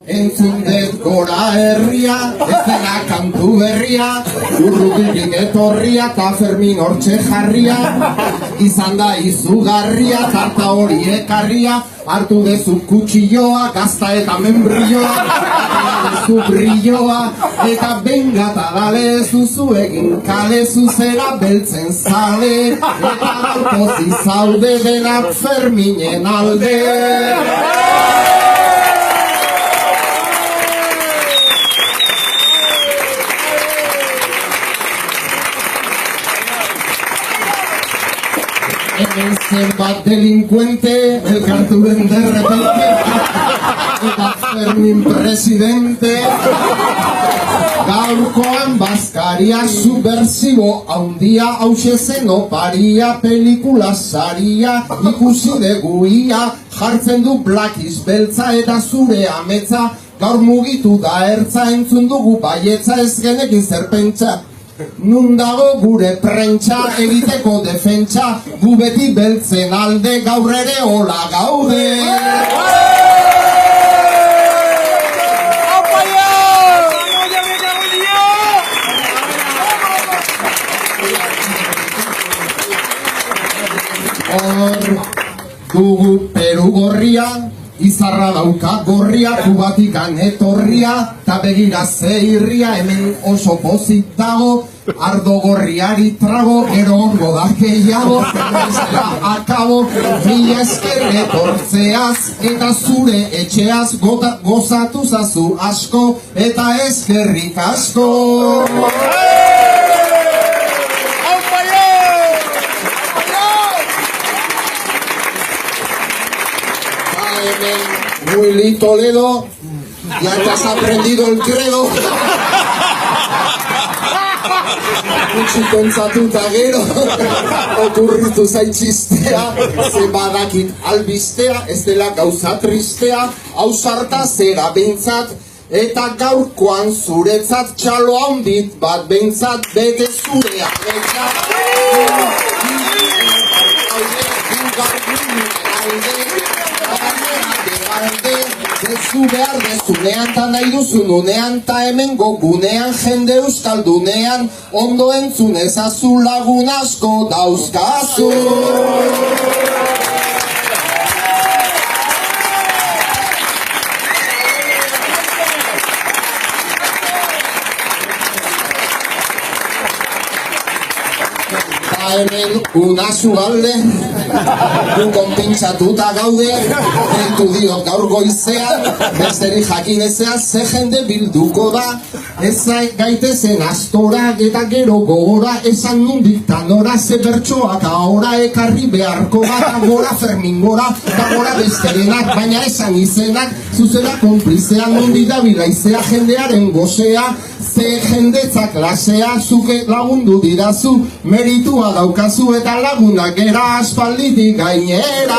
Entzun dut gora herria, ez dela kantu berria, urrutirik etorria eta Fermin hortxe jarria, izan da izugarria, tarta hori ekarria, hartu dezu kutxilloa, gazta eta membrilloa, eta dezu brilloa, eta bengata dale zuzu egin kale zuzera beltzen zale, eta alpozi zaude denak Ferminen alde. Hemen zenbat delinkuente, elkarturen derrepente, eta Fermin presidente. Gaurkoan bazkaria subversibo haundia hause zen oparia, pelikula saria, ikusi deguia, jartzen du blakiz beltza eta zure ametza, gaur mugitu da ertza, entzun dugu baietza, ez genekin zerpentsa. Nun dago gure prentsa, egiteko defentsa, gu beti beltzen alde, gaur ere hola gaude. Hor dugu Peru gorria, izarra dauka gorria, Kubatikan etorria, ta begira zeirria, hemen oso pozik dago, ardo gorriari trago, gero ongo da gehiago, ezera akabo, mila esker etortzeaz, eta zure etxeaz gozatu zazu asko, eta eskerrik asko. Willy Toledo, ya te has aprendido el credo. Gutxi pentsatuta gero, okurritu zaitxistea, ze badakit albistea, ez dela gauza tristea, ausarta zera behintzat, eta gaurkoan zuretzat txalo handit bat behintzat, bete zurea behintzat. Dezu behar dezunean ta nahi duzun unean ta hemen gogunean jende euskaldunean ondo entzun ezazu lagun asko dauzkazu. Hemen unazu galde, du konpintzatuta gaude, deitu diot gaur goizean, besteri jakinezean ze jende bilduko da, ez gaitezen astora eta gero gogora, esan nundik tanora, ze bertsoak ahora ekarri beharko bat, gora Fermin gora, eta gora besterenak, baina esan izenak, zuzera konplizean nundik dabila izea jendearen gozea, ze jendetza klasea, zuke lagundu didazu, meritua daukazu eta lagunak era aspalditik gainera.